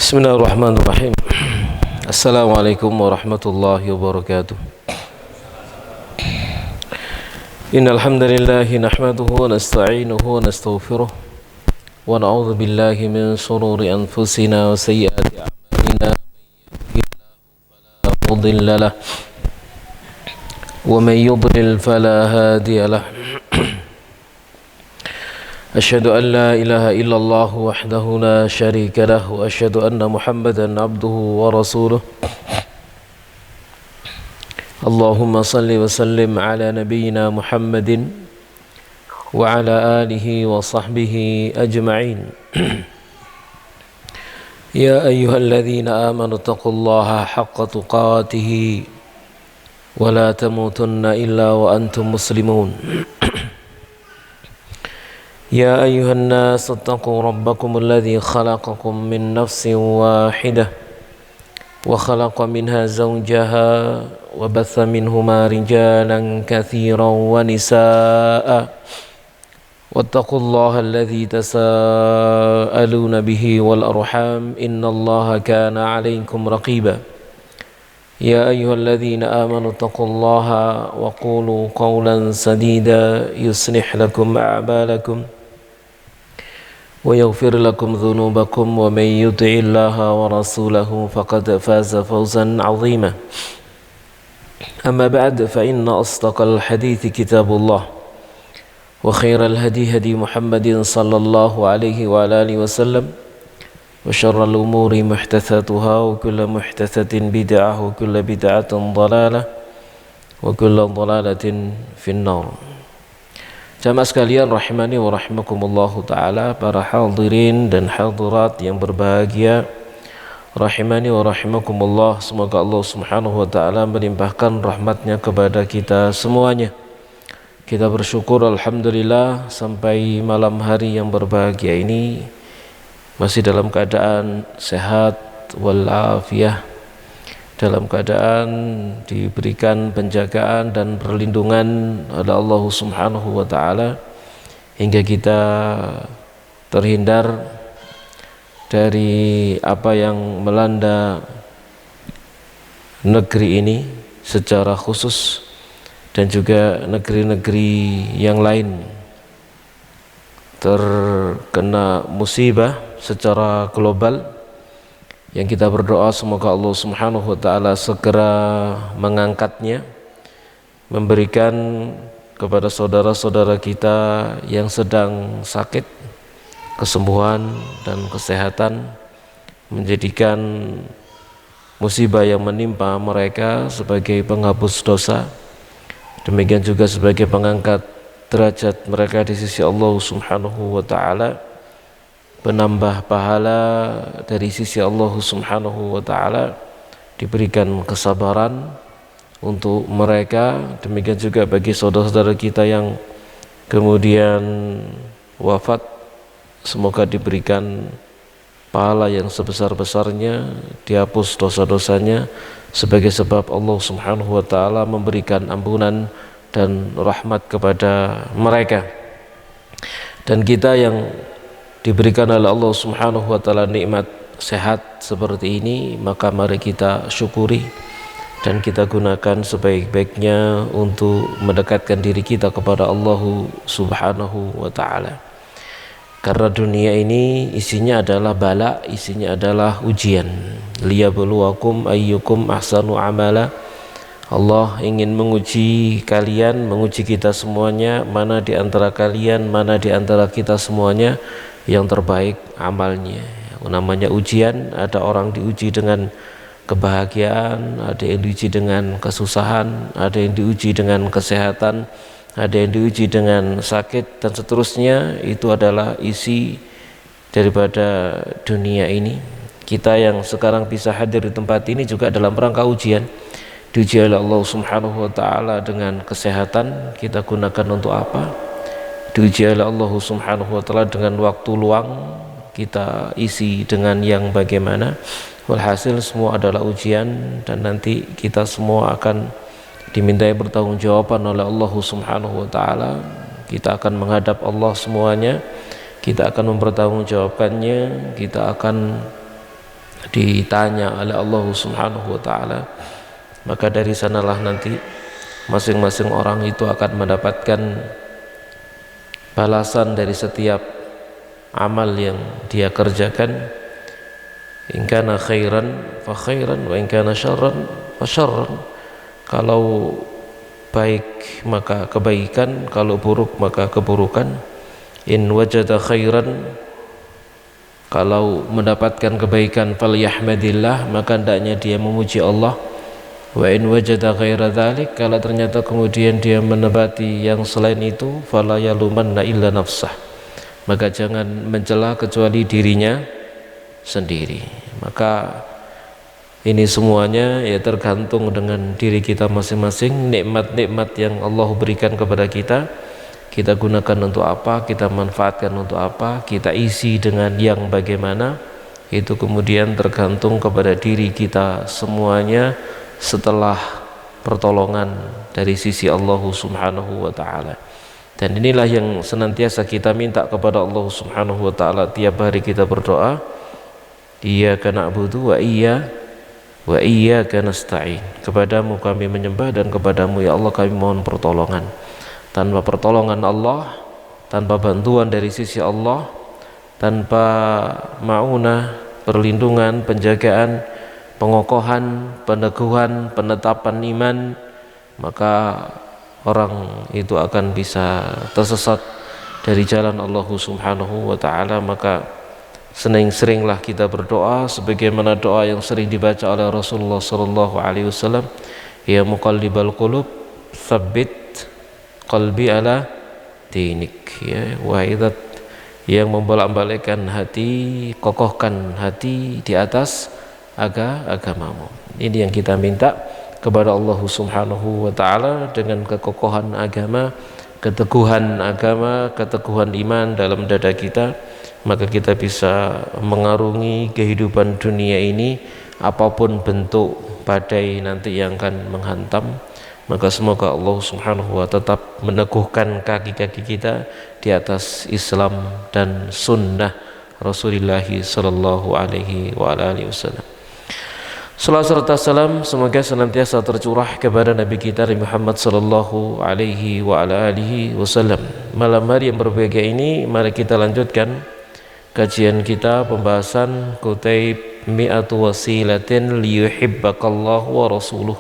Bismillahirrahmanirrahim. Assalamualaikum warahmatullahi wabarakatuh. Innal hamdalillahi nahmaduhu wa nasta'inuhu wa nastaghfiruh wa na'udzu billahi min shururi anfusina wa sayyiati a'malina. May yahdihillahu fala mudilla lahu wa may yudlil fala hadiya lahu. أشهد أن لا إله إلا الله وحده لا شريك له وأشهد أن محمدا عبده ورسوله اللهم صل وسلم على نبينا محمد وعلى آله وصحبه أجمعين يا أيها الذين آمنوا اتقوا الله حق تقاته ولا تموتن إلا وأنتم مسلمون يا أيها الناس اتقوا ربكم الذي خلقكم من نفس واحدة وخلق منها زوجها وبث منهما رجالا كثيرا ونساء واتقوا الله الذي تساءلون به والأرحام إن الله كان عليكم رقيبا يا أيها الذين آمنوا اتقوا الله وقولوا قولا سديدا يصلح لكم أعمالكم ويغفر لكم ذنوبكم ومن يطع الله ورسوله فقد فاز فوزا عظيما أما بعد فإن أصدق الحديث كتاب الله وخير الهدي هدي محمد صلى الله عليه وعلى آله وسلم وشر الأمور محدثاتها وكل محدثة بدعة وكل بدعة ضلالة وكل ضلالة في النار. Jamaah sekalian rahimani wa rahimakumullahu ta'ala, para hadirin dan hadirat yang berbahagia rahimani wa rahimakumullah, semoga Allah subhanahu wa ta'ala melimpahkan rahmatnya kepada kita semuanya. Kita bersyukur alhamdulillah sampai malam hari yang berbahagia ini masih dalam keadaan sehat walafiah, dalam keadaan diberikan penjagaan dan perlindungan oleh Allah subhanahu wa ta'ala, hingga kita terhindar dari apa yang melanda negeri ini secara khusus dan juga negeri-negeri yang lain terkena musibah secara global, yang kita berdoa semoga Allah subhanahu wa ta'ala segera mengangkatnya, memberikan kepada saudara-saudara kita yang sedang sakit kesembuhan dan kesehatan, menjadikan musibah yang menimpa mereka sebagai penghapus dosa, demikian juga sebagai pengangkat derajat mereka di sisi Allah subhanahu wa ta'ala, penambah pahala dari sisi Allah subhanahu wa ta'ala, diberikan kesabaran untuk mereka, demikian juga bagi saudara-saudara kita yang kemudian wafat, semoga diberikan pahala yang sebesar-besarnya, dihapus dosa-dosanya, sebagai sebab Allah subhanahu wa ta'ala memberikan ampunan dan rahmat kepada mereka. Dan kita yang diberikan oleh Allah subhanahu wa ta'ala nikmat sehat seperti ini, maka mari kita syukuri dan kita gunakan sebaik-baiknya untuk mendekatkan diri kita kepada Allah subhanahu wa ta'ala. Karena dunia ini isinya adalah bala, isinya adalah ujian. Liyabluwakum ayyukum ahsanu amala. Allah ingin menguji kalian, menguji kita semuanya, mana di antara kalian, mana di antara kita semuanya yang terbaik amalnya. Namanya ujian, ada orang diuji dengan kebahagiaan, ada yang diuji dengan kesusahan, ada yang diuji dengan kesehatan, ada yang diuji dengan sakit, dan seterusnya. Itu adalah isi daripada dunia ini. Kita yang sekarang bisa hadir di tempat ini juga dalam rangka ujian. Diuji oleh Allah subhanahu wa ta'ala dengan kesehatan, kita gunakan untuk apa? Diuji oleh Allah subhanahu wa ta'ala dengan waktu luang, kita isi dengan yang bagaimana. Walhasil semua adalah ujian, dan nanti kita semua akan dimintai bertanggungjawaban oleh Allah subhanahu wa ta'ala. Kita akan menghadap Allah semuanya, kita akan mempertanggungjawabkannya, kita akan ditanya oleh Allah Subhanahu wa taala, maka dari sanalah nanti masing-masing orang itu akan mendapatkan balasan dari setiap amal yang dia kerjakan. In kana khairan fa khairan wa in kana syarran fa syarran. Kalau baik maka kebaikan, kalau buruk maka keburukan. In wajada khairan, kalau mendapatkan kebaikan, falyahmadillah, maka hendaknya dia memuji Allah. Wa in wajada ghaira dzalik, kalau ternyata kemudian dia menepati yang selain itu, fala yalumanna illa nafsah, maka jangan mencela kecuali dirinya sendiri. Maka ini semuanya ya tergantung dengan diri kita masing-masing. Nikmat-nikmat yang Allah berikan kepada kita gunakan untuk apa, kita manfaatkan untuk apa, kita isi dengan yang bagaimana, itu kemudian tergantung kepada diri kita semuanya setelah pertolongan dari sisi Allah Subhanahu wa ta'ala. Dan inilah yang senantiasa kita minta kepada Allah Subhanahu wa ta'ala tiap hari kita berdoa, iyyaka na'budu wa iyyaka nasta'in, kepadamu kami menyembah dan kepadamu ya Allah kami mohon pertolongan. Tanpa pertolongan Allah, tanpa bantuan dari sisi Allah, tanpa ma'unah, perlindungan, penjagaan, pengokohan, peneguhan, penetapan iman, maka orang itu akan bisa tersesat dari jalan Allah Subhanahu wa ta'ala. Maka sering-seringlah kita berdoa sebagaimana doa yang sering dibaca oleh Rasulullah sallallahu alaihi wasallam, ya muqallibal qulub tsabbit qalbi ala dinik, ya wahidat, yang membolak-balikkan hati, kokohkan hati di atas agamamu. Ini yang kita minta kepada Allah Subhanahu wa ta'ala. Dengan kekokohan agama, keteguhan agama, keteguhan iman dalam dada kita, maka kita bisa mengarungi kehidupan dunia ini apapun bentuk badai nanti yang akan menghantam. Maka semoga Allah Subhanahu wa tetap meneguhkan kaki-kaki kita di atas Islam dan sunnah Rasulullah sallallahu alaihi wa alihi wasallam. Salawat serta salam semoga senantiasa tercurah kepada Nabi kita Muhammad sallallahu alaihi wa alihi wasallam. Malam hari yang berbahagia ini, mari kita lanjutkan kajian kita pembahasan Kutaib mi'atu wasilatin liyuhibbakallahu wa rasuluh,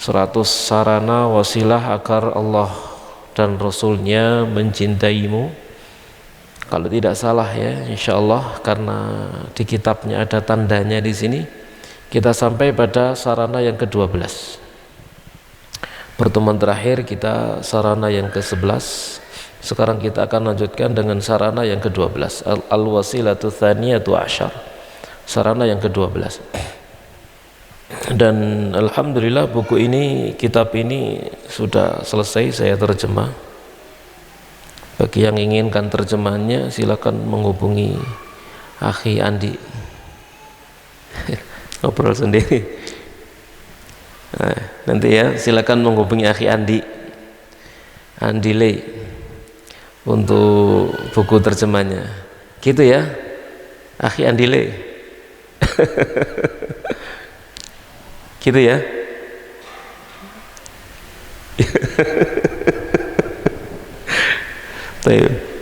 100 sarana wasilah agar Allah dan Rasulnya mencintaimu. Kalau tidak salah ya, insyaallah, karena di kitabnya ada tandanya di sini. Kita sampai pada sarana yang ke-12. Pertemuan terakhir kita sarana yang ke-11. Sekarang kita akan lanjutkan dengan sarana yang ke-12. Al-wasilatu tsaniyatu asyar. Sarana yang ke-12. Dan alhamdulillah buku ini, kitab ini sudah selesai saya terjemah. Bagi yang inginkan terjemahannya silakan menghubungi Akhi Andi. Ngobrol sendiri. Nah, nanti ya silakan menghubungi Akhi Andi Le untuk buku terjemahnya. Gitu ya, Akhi Andi Le. Gitu ya.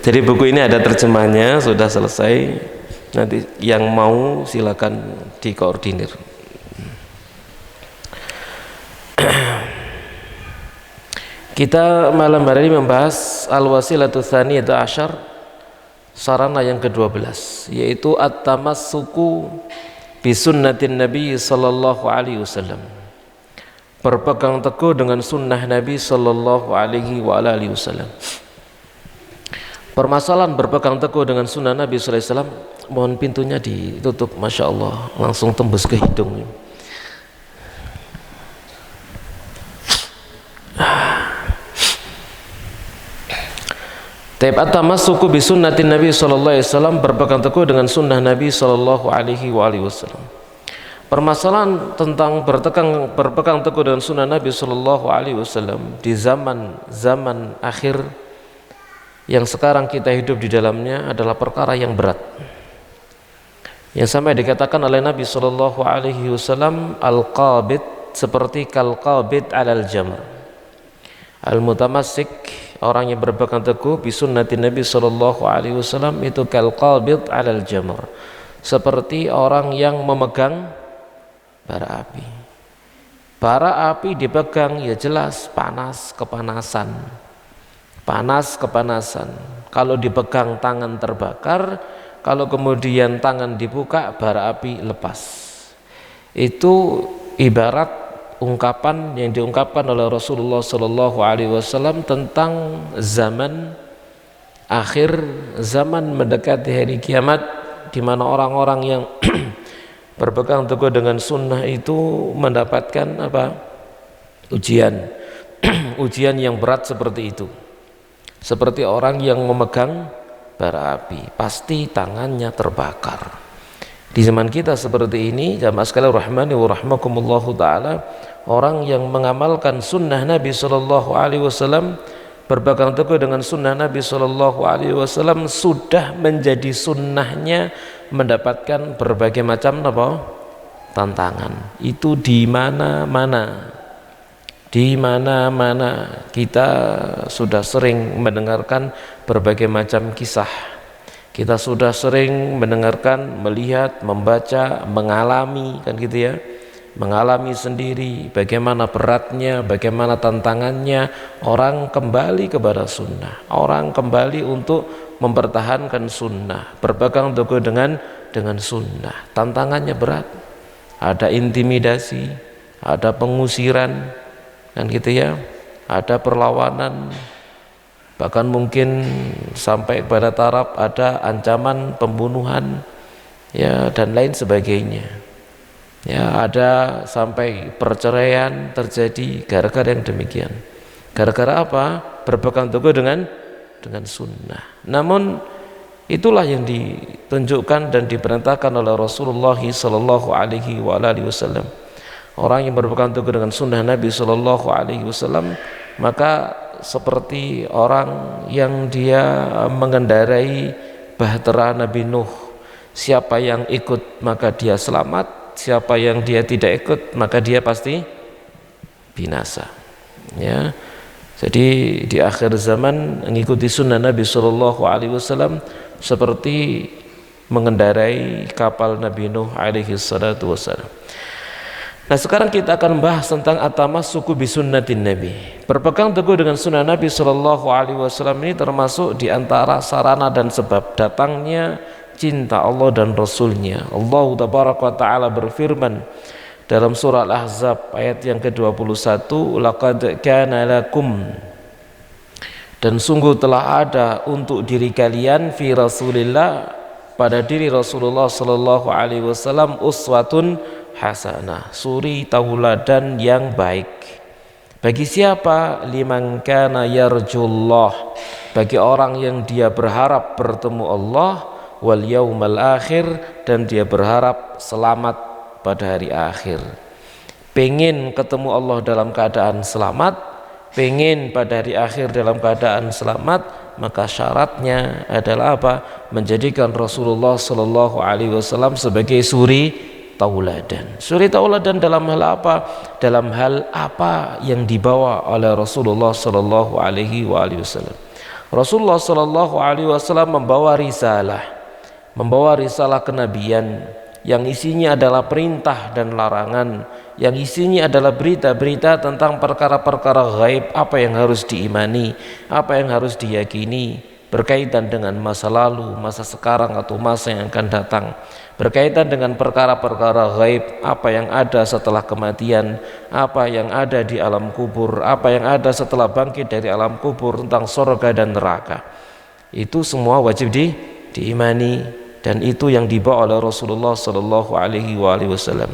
Jadi buku ini ada terjemahnya, sudah selesai. Nanti yang mau silakan dikoordinir. Kita malam hari ini membahas al-wasilatu tsaniyatu asyar, sarana yang ke-12, yaitu at-tamassuku bi sunnatin Nabi sallallahu alaihi wasallam, berpegang teguh dengan sunnah Nabi sallallahu alaihi wasallam. Permasalahan berpegang teguh dengan sunnah Nabi sallallahu alaihi wasallam, mohon pintunya ditutup, masya Allah, langsung tembus ke hidung. Taib at-tamassuku bi sunnatin Nabi sallallahu alaihi wasallam, berpegang teguh dengan sunnah Nabi sallallahu alaihi wasallam. Permasalahan tentang berpegang teguh dengan sunnah Nabi sallallahu alaihi wasallam di zaman akhir yang sekarang kita hidup di dalamnya adalah perkara yang berat. Yang sampai dikatakan oleh Nabi sallallahu alaihi wasallam, al-qabid seperti kal-qabid 'alal jamr. Al-mutamassik, orang yang berpegang teguh bi sunnati Nabi sallallahu alaihi wasallam, itu kal-qabid 'alal jamr, seperti orang yang memegang bara api. Bara api dipegang ya jelas panas, kepanasan. Panas, kepanasan. Kalau dipegang tangan terbakar, kalau kemudian tangan dibuka bara api lepas. Itu ibarat ungkapan yang diungkapkan oleh Rasulullah sallallahu alaihi wasallam tentang zaman akhir, zaman mendekati hari kiamat, di mana orang-orang yang berpegang teguh dengan sunnah itu mendapatkan apa? Ujian. Ujian yang berat seperti itu. Seperti orang yang memegang bara api, pasti tangannya terbakar. Di zaman kita seperti ini, jamaah sekalian rahmani wa rahmakumullahu taala, orang yang mengamalkan sunnah Nabi sallallahu alaihi wasallam, berpegang teguh dengan sunnah Nabi sallallahu alaihi wasallam, sudah menjadi sunnahnya mendapatkan berbagai macam apa? Tantangan. Itu di mana-mana. Di mana-mana kita sudah sering mendengarkan berbagai macam kisah. Kita sudah sering mendengarkan, melihat, membaca, mengalami, kan gitu ya. Mengalami sendiri bagaimana beratnya, bagaimana tantangannya orang kembali kepada sunnah. Orang kembali untuk mempertahankan sunnah, berpegang teguh dengan sunnah. Tantangannya berat. Ada intimidasi, ada pengusiran, kan gitu ya, ada perlawanan, bahkan mungkin sampai pada taraf ada ancaman pembunuhan ya, dan lain sebagainya ya, ada sampai perceraian terjadi gara-gara yang demikian. Gara-gara apa? Berpegang teguh dengan sunnah. Namun itulah yang ditunjukkan dan diperintahkan oleh Rasulullah sallallahu alaihi wasallam. Orang yang berpegang teguh dengan sunnah Nabi sallallahu alaihi wasallam, maka seperti orang yang dia mengendarai bahtera Nabi Nuh. Siapa yang ikut maka dia selamat, siapa yang dia tidak ikut maka dia pasti binasa. Ya. Jadi di akhir zaman mengikuti sunnah Nabi sallallahu alaihi wasallam seperti mengendarai kapal Nabi Nuh alaihi salatu wasallam. Nah, sekarang kita akan membahas tentang at-tamassuku bi sunnatin Nabi. Berpegang teguh dengan sunnah Nabi sallallahu alaihi wasallam ini termasuk di antara sarana dan sebab datangnya cinta Allah dan Rasulnya. Allah tabaraka wa ta'ala berfirman dalam surah Al-Ahzab ayat yang ke-21, laqad kana lakum, dan sungguh telah ada untuk diri kalian fi Rasulillah, pada diri Rasulullah sallallahu alaihi wasallam, uswatun hasanah, suri tauladan yang baik. Bagi siapa? Liman kana yarjullah, bagi orang yang dia berharap bertemu Allah, wal yaumal akhir, dan dia berharap selamat pada hari akhir. Pengen ketemu Allah dalam keadaan selamat, pengen pada hari akhir dalam keadaan selamat, maka syaratnya adalah apa? Menjadikan Rasulullah sallallahu alaihi wasallam sebagai suri tauladan. Suri tauladan dalam hal apa? Dalam hal apa yang dibawa oleh Rasulullah sallallahu alaihi wasallam. Rasulullah sallallahu alaihi wasallam membawa risalah kenabian yang isinya adalah perintah dan larangan, yang isinya adalah berita-berita tentang perkara-perkara gaib, apa yang harus diimani, apa yang harus diyakini, berkaitan dengan masa lalu, masa sekarang atau masa yang akan datang, berkaitan dengan perkara-perkara gaib, apa yang ada setelah kematian, apa yang ada di alam kubur, apa yang ada setelah bangkit dari alam kubur, tentang surga dan neraka. Itu semua wajib diimani, dan itu yang dibawa oleh Rasulullah sallallahu alaihi wasallam.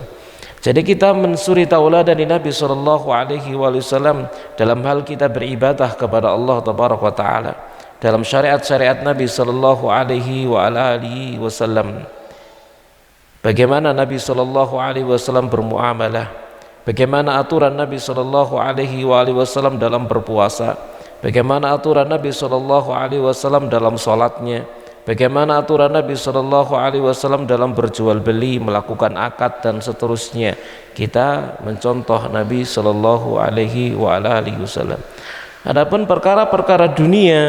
Jadi kita mensuri tauladan Nabi sallallahu alaihi wasallam dalam hal kita beribadah kepada Allah tabaraka wa taala, dalam syariat-syariat Nabi sallallahu alaihi wasallam. Bagaimana Nabi sallallahu alaihi wasallam bermuamalah, bagaimana aturan Nabi sallallahu alaihi wasallam dalam berpuasa, bagaimana aturan Nabi sallallahu alaihi wasallam dalam salatnya, bagaimana aturan Nabi Shallallahu Alaihi Wasallam dalam berjual beli, melakukan akad dan seterusnya. Kita mencontoh Nabi Shallallahu Alaihi Wasallam. Adapun perkara-perkara dunia,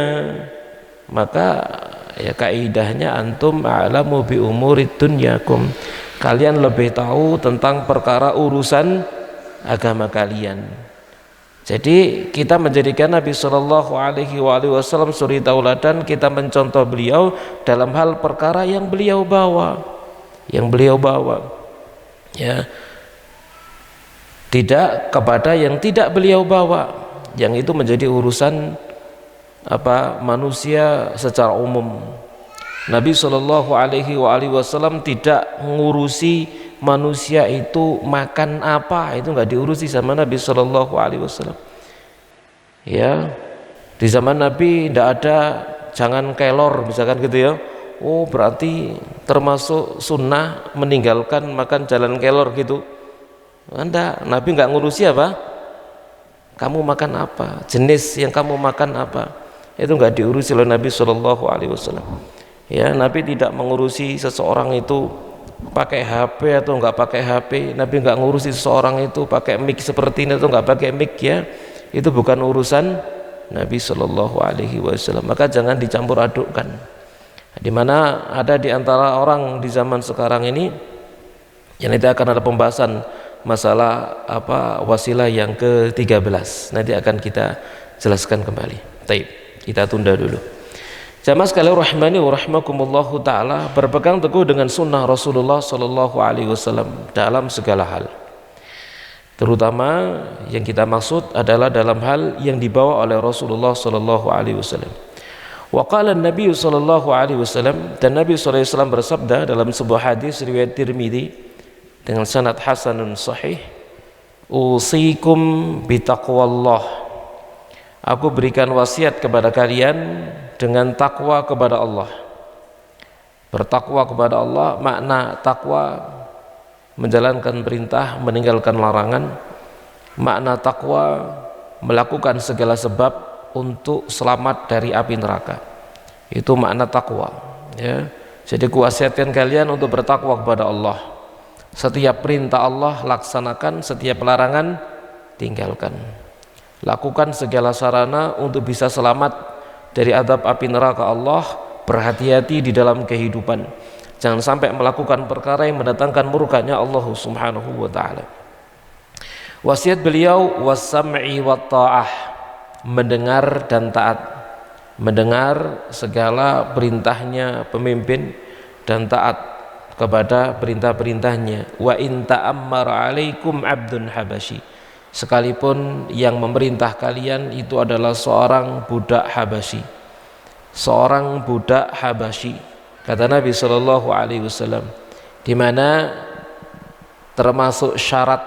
maka ya kaidahnya antum a'lamu bi umurid dunyakum, kalian lebih tahu tentang perkara urusan agama kalian. Jadi kita menjadikan Nabi Shallallahu Alaihi Wasallam suri tauladan, kita mencontoh beliau dalam hal perkara yang beliau bawa, ya, tidak kepada yang tidak beliau bawa, yang itu menjadi urusan manusia secara umum. Nabi Shallallahu Alaihi Wasallam tidak mengurusi manusia itu makan apa, itu nggak diurusi sama Nabi Shallallahu Alaihi Wasallam. Ya, di zaman Nabi tidak ada jangan kelor misalkan gitu ya. Oh berarti termasuk sunnah meninggalkan makan jalan kelor gitu. Anda Nabi nggak ngurusi apa? Kamu makan apa? Jenis yang kamu makan apa? Itu nggak diurusi oleh Nabi Shallallahu Alaihi Wasallam. Ya, Nabi tidak mengurusi seseorang itu pakai HP atau nggak pakai HP. Nabi nggak ngurusi seseorang itu pakai mic seperti ini atau nggak pakai mic, ya. Itu bukan urusan Nabi Shallallahu Alaihi Wasallam. Maka jangan dicampur adukkan. Di mana ada di antara orang di zaman sekarang ini, yang nanti akan ada pembahasan masalah wasilah yang ke-13. Nanti akan kita jelaskan kembali. Baik, kita tunda dulu. Jamaah sekalian rahimani wa rahimakumullahu taala, berpegang teguh dengan sunnah Rasulullah sallallahu alaihi wasallam dalam segala hal. Terutama yang kita maksud adalah dalam hal yang dibawa oleh Rasulullah sallallahu alaihi wasallam. Wa qala an-nabiy sallallahu alaihi wasallam, dan Nabi sallallahu alaihi wasallam bersabda dalam sebuah hadis riwayat Tirmidzi dengan sanad hasanun sahih, usikum bitaqwallah, aku berikan wasiat kepada kalian dengan takwa kepada Allah. Bertakwa kepada Allah, makna takwa menjalankan perintah, meninggalkan larangan. Makna takwa melakukan segala sebab untuk selamat dari api neraka. Itu makna takwa, ya. Jadi kuwasiatkan kalian untuk bertakwa kepada Allah. Setiap perintah Allah laksanakan, setiap larangan tinggalkan. Lakukan segala sarana untuk bisa selamat dari adab api neraka Allah. Berhati-hati di dalam kehidupan, jangan sampai melakukan perkara yang mendatangkan murkanya Allah subhanahu wa ta'ala. Wasiat beliau was-sam'i wa ta'ah, mendengar dan taat. Mendengar segala perintahnya pemimpin dan taat kepada perintah-perintahnya. Wa in ta'ammara 'alaikum 'abdun habasyi, sekalipun yang memerintah kalian itu adalah seorang budak Habasyi. Seorang budak Habasyi, kata Nabi Shallallahu Alaihi Wasallam, di mana termasuk syarat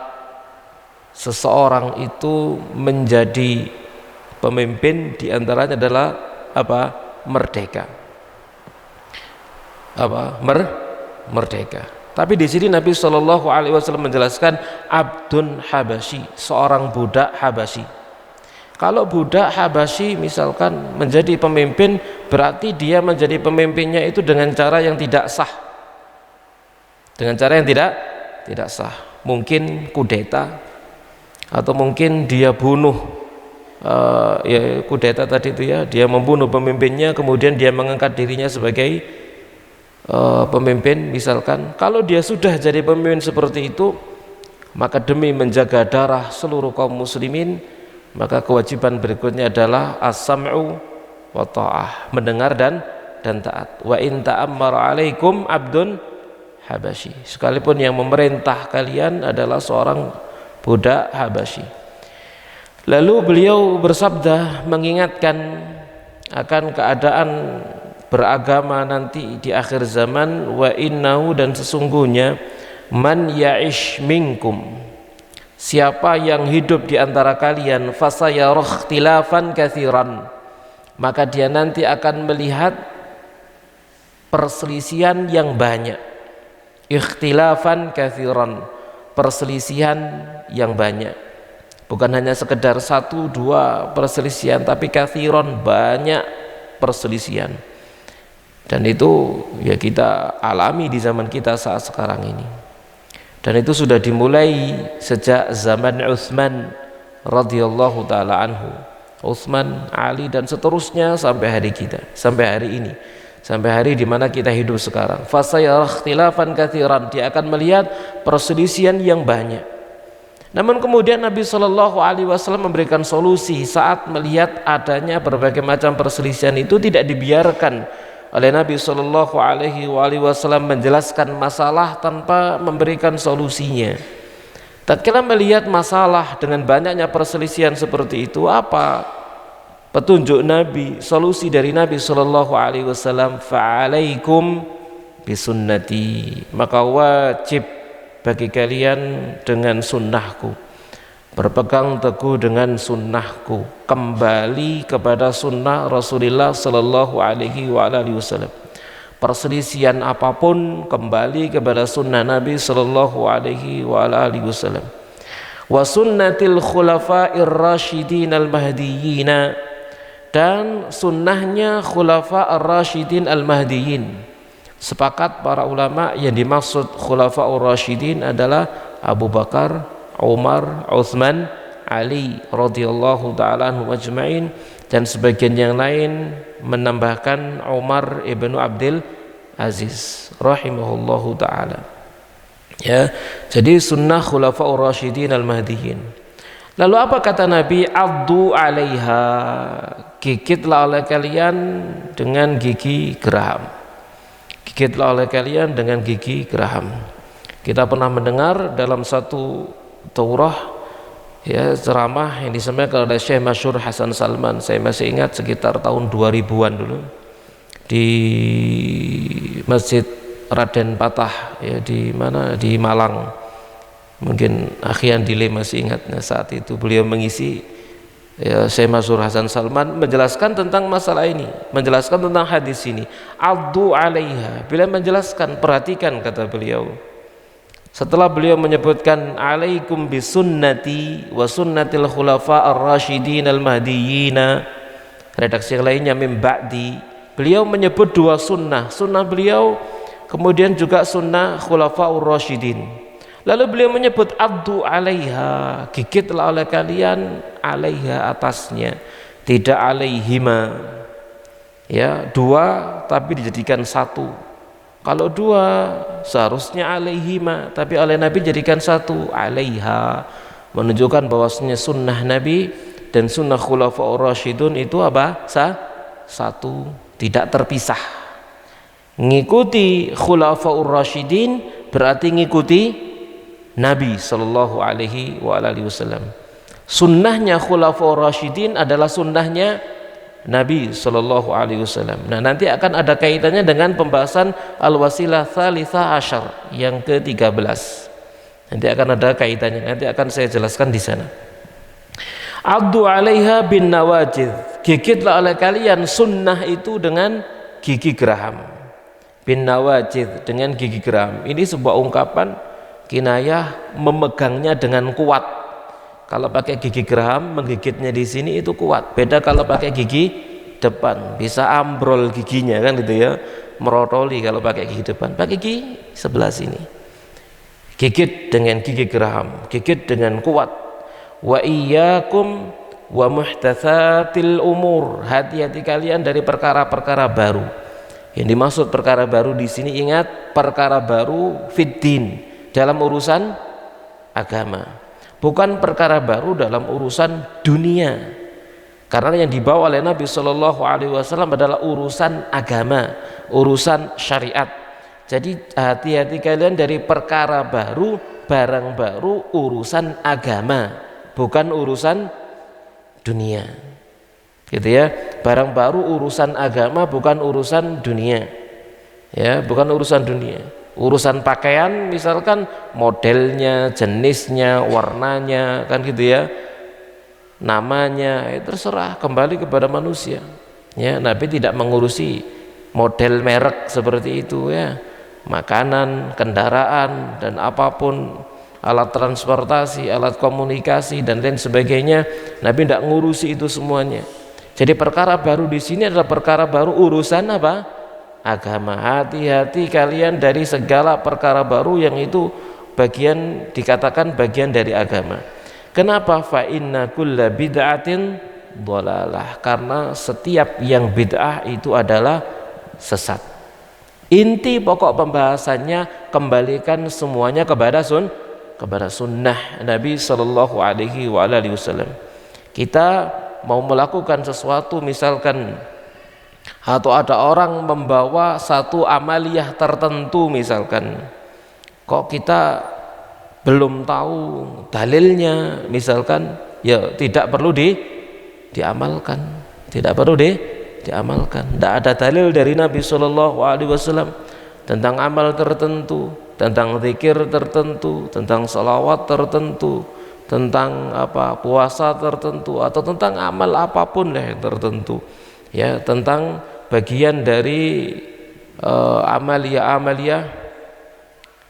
seseorang itu menjadi pemimpin diantaranya adalah merdeka. Merdeka. Tapi di sini Nabi Shallallahu Alaihi Wasallam menjelaskan abdun Habasyi, seorang budak Habasyi. Kalau budak Habasyi misalkan menjadi pemimpin, berarti dia menjadi pemimpinnya itu dengan cara yang tidak sah. Dengan cara yang tidak sah. Mungkin kudeta, atau mungkin dia bunuh, ya kudeta tadi itu ya, dia membunuh pemimpinnya, kemudian dia mengangkat dirinya sebagai pemimpin misalkan. Kalau dia sudah jadi pemimpin seperti itu, maka demi menjaga darah seluruh kaum muslimin, maka kewajiban berikutnya adalah as-sam'u wa ta'ah, mendengar dan taat. Wa in ta'ammara 'alaikum 'abdun Habasyi, sekalipun yang memerintah kalian adalah seorang budak Habasyi. Lalu beliau bersabda mengingatkan akan keadaan beragama nanti di akhir zaman, wa innahu, dan sesungguhnya man ya'ish minkum, siapa yang hidup di antara kalian, fasayara ikhtilafan katsiran, maka dia nanti akan melihat perselisihan yang banyak. Ikhtilafan katsiran, perselisihan yang banyak. Bukan hanya sekedar 1-2 perselisihan, tapi katsiran, banyak perselisihan. Dan itu ya kita alami di zaman kita saat sekarang ini. Dan itu sudah dimulai sejak zaman Utsman radhiyallahu taala anhu. Utsman, Ali dan seterusnya sampai hari kita, sampai hari ini. Sampai hari di mana kita hidup sekarang. Fasayara ikhtilafan katsiran, dia akan melihat perselisihan yang banyak. Namun kemudian Nabi Shallallahu Alaihi Wasallam memberikan solusi saat melihat adanya berbagai macam perselisihan itu. Tidak dibiarkan oleh Nabi Shallallahu Alaihi Wasallam menjelaskan masalah tanpa memberikan solusinya. Tatkala melihat masalah dengan banyaknya perselisihan seperti itu, apa petunjuk Nabi, solusi dari Nabi Shallallahu Alaihi Wasallam? Fa'alaikum bisunnati, maka wajib bagi kalian dengan sunnahku, berpegang teguh dengan sunnahku, kembali kepada sunnah Rasulullah Sallallahu Alaihi Wasallam. Perselisihan apapun kembali kepada sunnah Nabi Sallallahu Alaihi Wasallam. Wa sunnatil khulafa'ir rasyidin al-mahdiyyin, dan sunnahnya khulafa ar-rasyidin al-mahdiyyin. Sepakat para ulama yang dimaksud khulafa ar-rasyidin adalah Abu Bakar, Umar, Utsman, Ali radhiyallahu ta'ala anhum ajma'in, dan sebagian yang lain menambahkan Umar ibnu Abdul Aziz rahimahullahu ta'ala. Ya, jadi sunnah khulafa ar-rasyidin al-mahdiyyin. Lalu apa kata Nabi? Addu 'alaiha, gigitlah oleh kalian dengan gigi geraham. Gigitlah oleh kalian dengan gigi geraham. Kita pernah mendengar dalam satu daurah ya ceramah yang disampaikan oleh Syekh Masyhur Hasan Salman. Saya masih ingat sekitar tahun 2000-an dulu di Masjid Raden Patah ya, di mana, di Malang. Mungkin Akhian Dile masih ingatnya, saat itu beliau mengisi ya, Syekh Masyhur Hasan Salman menjelaskan tentang masalah ini, menjelaskan tentang hadis ini. Addu 'alaiha, bila menjelaskan, perhatikan kata beliau. Setelah beliau menyebutkan alaikum bisunnati wa sunnatil khulafa ar-rasyidin al-mahdiyyin, redaksi yang lainnya min ba'di, beliau menyebut dua sunnah, sunnah beliau kemudian juga sunnah khulafa ar-rasyidin. Lalu beliau menyebut addu 'alaiha, gigitlah oleh kalian 'alaiha, atasnya, tidak 'alaihima. Ya, dua tapi dijadikan satu. Kalau dua seharusnya 'alaihima, tapi oleh Nabi jadikan satu, 'alaiha, menunjukkan bahwasanya sunnah Nabi dan sunnah khulafaur rasyidun itu apa? Satu, tidak terpisah. Ngikuti khulafaur rasyidin berarti ngikuti Nabi Sallallahu Alaihi Wasallam. Sunnahnya khulafaur rasyidin adalah sunnahnya Nabi Sallallahu Alaihi Wasallam. Nah, nanti akan ada kaitannya dengan pembahasan al-wasilah tsalitsah asyar yang ke-13. Nanti akan ada kaitannya, nanti akan saya jelaskan di sana. Addu 'alaiha bin nawajidh, gigitlah oleh kalian sunnah itu dengan gigi geraham. Bin nawajidh, dengan gigi geraham. Ini sebuah ungkapan kinayah memegangnya dengan kuat. Kalau pakai gigi geraham, menggigitnya di sini itu kuat. Beda kalau pakai gigi depan, bisa ambrol giginya kan gitu ya, merotoli kalau pakai gigi depan. Pakai gigi sebelah sini, gigit dengan gigi geraham, gigit dengan kuat. Wa iyyakum wa muhtatsatil umur, hati-hati kalian dari perkara-perkara baru. Yang dimaksud perkara baru di sini, ingat, perkara baru fiddin, dalam urusan agama, bukan perkara baru dalam urusan dunia. Karena yang dibawa oleh Nabi Shallallahu Alaihi Wasallam adalah urusan agama, urusan syariat. Jadi hati-hati kalian dari perkara baru, barang baru, urusan agama, bukan urusan dunia. Gitu ya, barang baru urusan agama, bukan urusan dunia. Ya, bukan urusan dunia. Urusan pakaian misalkan modelnya, jenisnya, warnanya, kan gitu ya, namanya, terserah, kembali kepada manusia. Ya, Nabi tidak mengurusi model merek seperti itu ya, makanan, kendaraan dan apapun, alat transportasi, alat komunikasi dan lain sebagainya, Nabi tidak ngurusi itu semuanya. Jadi perkara baru di sini adalah perkara baru urusan apa? agama. Hati-hati kalian dari segala perkara baru yang itu bagian, dikatakan bagian dari agama. Kenapa? Fa inna kulla bid'atin dhalalah, karena setiap yang bid'ah itu adalah sesat. Inti pokok pembahasannya, kembalikan semuanya kepada sunnah Nabi Sallallahu Alaihi Wasallam. Kita mau melakukan sesuatu, misalkan, atau ada orang membawa satu amaliyah tertentu, misalkan, kok kita belum tahu dalilnya, misalkan, ya tidak perlu diamalkan, tidak perlu diamalkan. Tidak ada dalil dari Nabi Shallallahu Alaihi Wasallam tentang amal tertentu, tentang zikir tertentu, tentang salawat tertentu, tentang puasa tertentu, atau tentang amal apapun yang tertentu, ya, tentang bagian dari amalia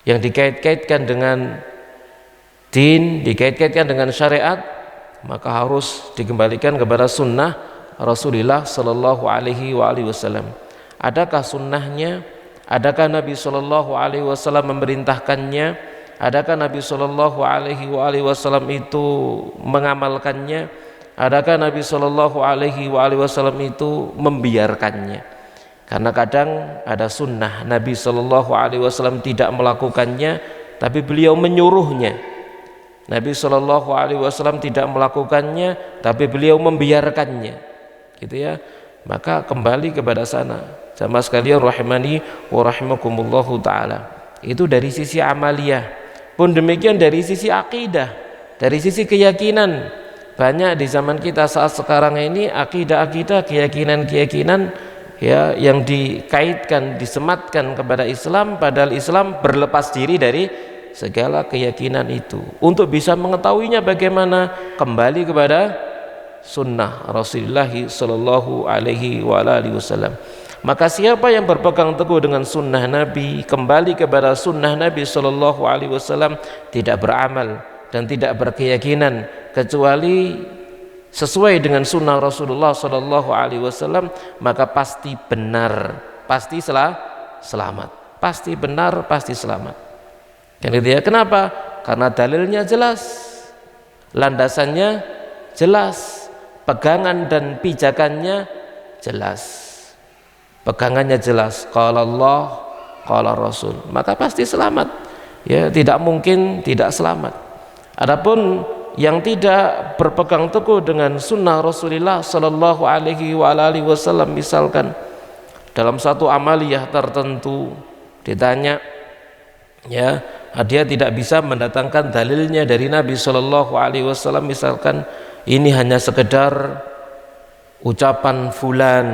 yang dikait-kaitkan dengan din, dikait-kaitkan dengan syariat, maka harus dikembalikan kepada sunnah Rasulullah Sallallahu Alaihi Wasallam. Adakah sunnahnya? Adakah Nabi Sallallahu Alaihi Wasallam memerintahkannya? Adakah Nabi Sallallahu Alaihi Wasallam itu mengamalkannya? Adakah Nabi Sallallahu Alaihi Wasallam itu membiarkannya? Karena kadang ada sunnah Nabi Sallallahu Alaihi Wasallam tidak melakukannya, tapi beliau menyuruhnya. Nabi Sallallahu Alaihi Wasallam tidak melakukannya, tapi beliau membiarkannya, gitu ya. Maka kembali kepada sana. Sama sekalian rahimani wa rahimakumullahu ta'ala. Itu dari sisi amaliyah. Pun demikian dari sisi akidah, dari sisi keyakinan. Banyak di zaman kita saat sekarang ini akidah-akidah, keyakinan-keyakinan, ya, yang dikaitkan, disematkan kepada Islam, padahal Islam berlepas diri dari segala keyakinan itu. Untuk bisa mengetahuinya bagaimana? Kembali kepada sunnah Rasulullah Sallallahu Alaihi Wasallam. Maka siapa yang berpegang teguh dengan sunnah Nabi, kembali kepada sunnah Nabi Sallallahu Alaihi Wasallam, tidak beramal dan tidak berkeyakinan kecuali sesuai dengan sunnah Rasulullah Sallallahu Alaihi Wasallam, maka pasti benar, pasti selamat, pasti benar, pasti selamat. Kan gitu ya. Kenapa? Karena dalilnya jelas, landasannya jelas, pegangan dan pijakannya jelas, pegangannya jelas. Qala Allah, qala Rasul, maka pasti selamat. Ya, tidak mungkin tidak selamat. Adapun yang tidak berpegang teguh dengan sunnah Rasulullah Sallallahu Alaihi Wasallam, misalkan dalam satu amaliyah tertentu ditanya, ya, dia tidak bisa mendatangkan dalilnya dari Nabi Sallallahu Alaihi Wasallam, misalkan ini hanya sekedar ucapan fulan,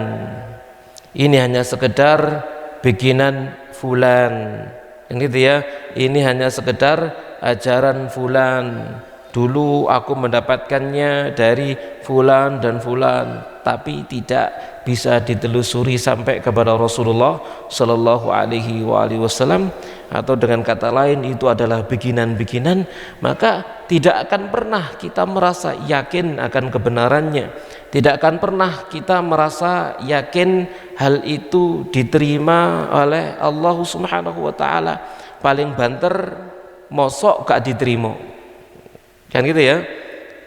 ini hanya sekedar bikinan fulan, gitu ya, ini hanya sekedar ajaran fulan, dulu aku mendapatkannya dari fulan dan fulan, tapi tidak bisa ditelusuri sampai kepada Rasulullah Sallallahu Alaihi Wasallam, atau dengan kata lain itu adalah bikinan-bikinan, maka tidak akan pernah kita merasa yakin akan kebenarannya, tidak akan pernah kita merasa yakin hal itu diterima oleh Allah Subhanahu wa Ta'ala. Paling banter mosok gak diterima, kan gitu ya,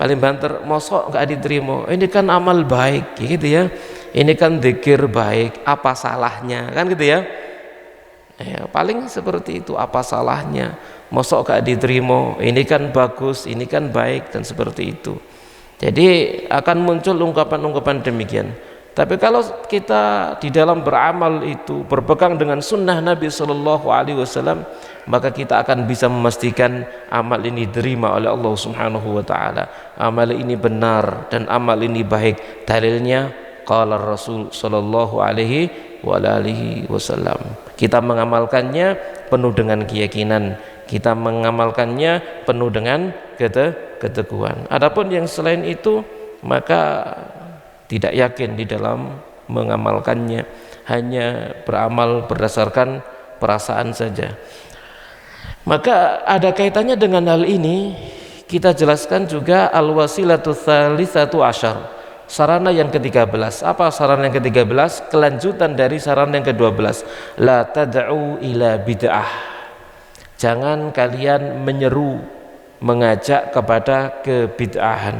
paling banter mosok gak diterima, ini kan amal baik, gitu ya, ini kan zikir baik, apa salahnya, kan gitu ya. Ya, paling seperti itu, apa salahnya, mosok gak diterima, ini kan bagus, ini kan baik, dan seperti itu. Jadi akan muncul ungkapan-ungkapan demikian. Tapi kalau kita di dalam beramal itu berpegang dengan sunnah Nabi Sallallahu Alaihi Wasallam, maka kita akan bisa memastikan amal ini diterima oleh Allah Subhanahu wa Ta'ala, amal ini benar dan amal ini baik. Dalilnya qala Rasul Sallallahu Alaihi Wasallam. Kita mengamalkannya penuh dengan keyakinan, kita mengamalkannya penuh dengan keteguhan. Adapun yang selain itu, maka tidak yakin di dalam mengamalkannya, hanya beramal berdasarkan perasaan saja. Maka ada kaitannya dengan hal ini, kita jelaskan juga al-wasilatu tsalitsatu asyar, Sarana yang ke-13. Apa sarana yang ke-13? Kelanjutan dari sarana yang ke-12. La tad'u ila bid'ah. Jangan kalian menyeru, mengajak kepada kebid'ahan.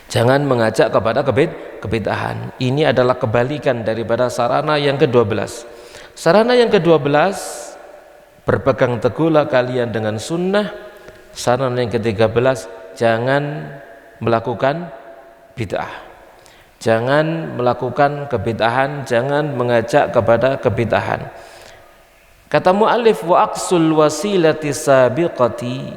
Jangan mengajak kepada kebid'ahan. Ini adalah kebalikan daripada sarana yang ke-12. Sarana yang ke-12, berpegang teguhlah kalian dengan sunnah. Sarana yang ke-13, jangan melakukan bid'ah. Jangan melakukan kebid'ahan, jangan mengajak kepada kebid'ahan. Kata mu'allif, wa aqsul wasilati sabiqati,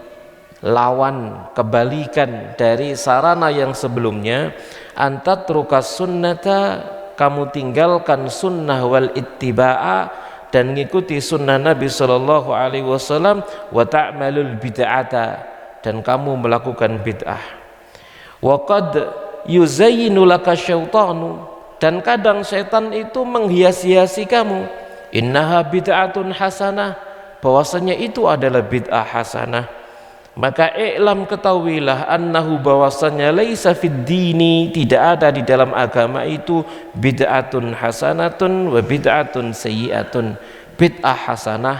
lawan, kebalikan dari sarana yang sebelumnya, antatrukas sunnata, kamu tinggalkan sunnah wal ittiba'a, dan mengikuti sunnah Nabi sallallahu alaihi wasallam, wa ta'malul bid'ata, dan kamu melakukan bid'ah. Wa qad yuzayyinu laka syaitanu, dan kadang syaitan itu menghias-hiasi kamu, innaha bid'atun hasanah, bahwasanya itu adalah bid'ah hasanah. Maka i'lam, ketahuilah, annahu, bahwasanya laisa fid dini, tidak ada di dalam agama itu bid'atun hasanatun wa bid'atun sayyi'atun, bid'ah hasanah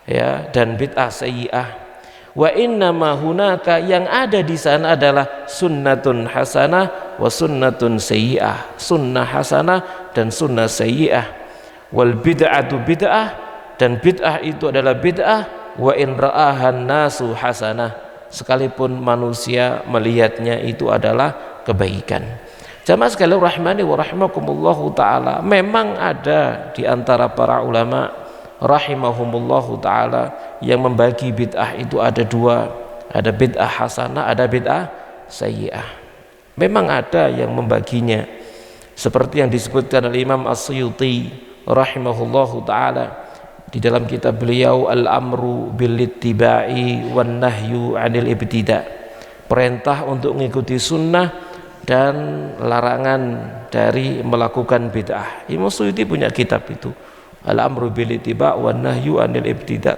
ya dan bid'ah sayyi'ah. Wa innama hunaka, yang ada di sana adalah sunnatun hasanah wa sunnatun sayyi'ah, sunnah hasanah dan sunnah sayyi'ah. Wal bid'atu bid'ah, dan bid'ah itu adalah bid'ah, wa in ra'ahan nasu hasanah, sekalipun manusia melihatnya itu adalah kebaikan. Jamaah sekalian rahimani wa rahimakumullahu taala, memang ada di antara para ulama rahimahumullahu ta'ala yang membagi bid'ah itu ada dua, ada bid'ah hasanah, ada bid'ah sayyi'ah. Memang ada yang membaginya, seperti yang disebutkan oleh Imam As-Suyuti rahimahullahu ta'ala di dalam kitab beliau Al-Amru bil ittiba'i wan nahyu 'anil ibtida', perintah untuk mengikuti sunnah dan larangan dari melakukan bid'ah. Imam Suyuti punya kitab itu, Al-Amru bil ittiba' wan nahyu 'anil ibtida'.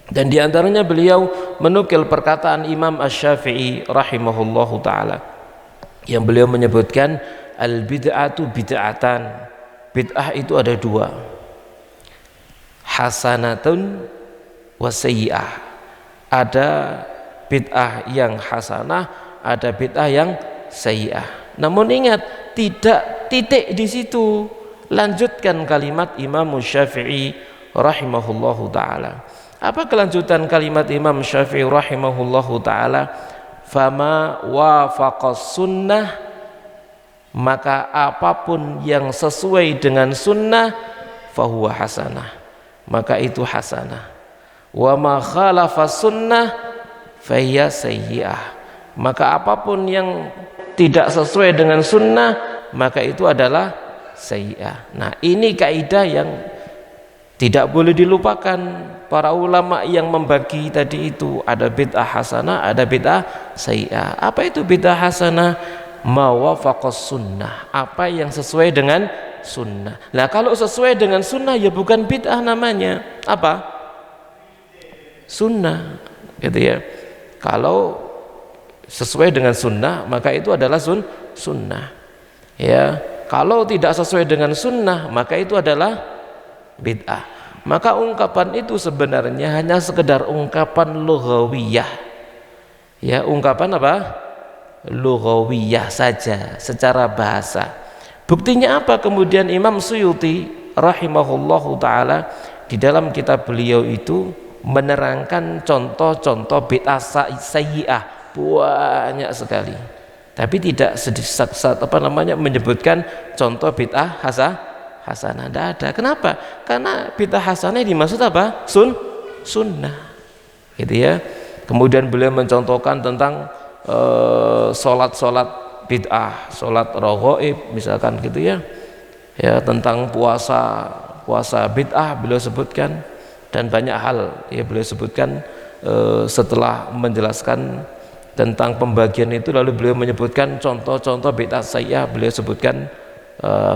Dan diantaranya beliau menukil perkataan Imam Asy-Syafi'i rahimahullahu ta'ala, yang beliau menyebutkan al-bid'atu bid'atan, bid'ah itu ada dua, hasanatun wa sayyi'ah. Ada bid'ah yang hasanah, ada bid'ah yang sayyi'ah. Namun ingat, tidak titik di situ, lanjutkan kalimat Imam Syafi'i rahimahullahu ta'ala. Apa kelanjutan kalimat Imam Syafi'i rahimahullahu ta'ala? Fama wafaqas sunnah, maka apapun yang sesuai dengan sunnah, fahuwa hasanah, maka itu hasanah. Wa ma khalafas sunnah fahiya sayyi'ah, maka apapun yang tidak sesuai dengan sunnah, maka itu adalah sayyi'ah. Nah, ini kaidah yang tidak boleh dilupakan para ulama yang membagi tadi itu, ada bid'ah hasanah, ada bid'ah sayyi'ah. Apa itu bid'ah hasanah? Ma wafaqas sunnah, apa yang sesuai dengan sunnah. Nah, kalau sesuai dengan sunnah ya bukan bid'ah namanya, apa? Sunnah, gitu ya. Kalau sesuai dengan sunnah, maka itu adalah sunnah. Ya, kalau tidak sesuai dengan sunnah, maka itu adalah bid'ah. Maka ungkapan itu sebenarnya hanya sekedar ungkapan lughawiyah. Ya, ungkapan apa? Lughawiyah saja, secara bahasa. Buktinya apa? Kemudian Imam Suyuti rahimahullahu ta'ala di dalam kitab beliau itu menerangkan contoh-contoh bid'ah sayyi'ah banyak sekali, tapi tidak menyebutkan contoh bid'ah hasanah. Tidak ada. Kenapa? Karena bid'ah hasanah dimaksud apa? Sunnah, gitu ya. Kemudian beliau mencontohkan tentang sholat bid'ah, sholat raghaib misalkan, gitu ya. Ya, tentang puasa bid'ah beliau sebutkan, dan banyak hal ya beliau sebutkan. Setelah menjelaskan tentang pembagian itu, lalu beliau menyebutkan contoh-contoh bid'ah sayyi'ah, beliau sebutkan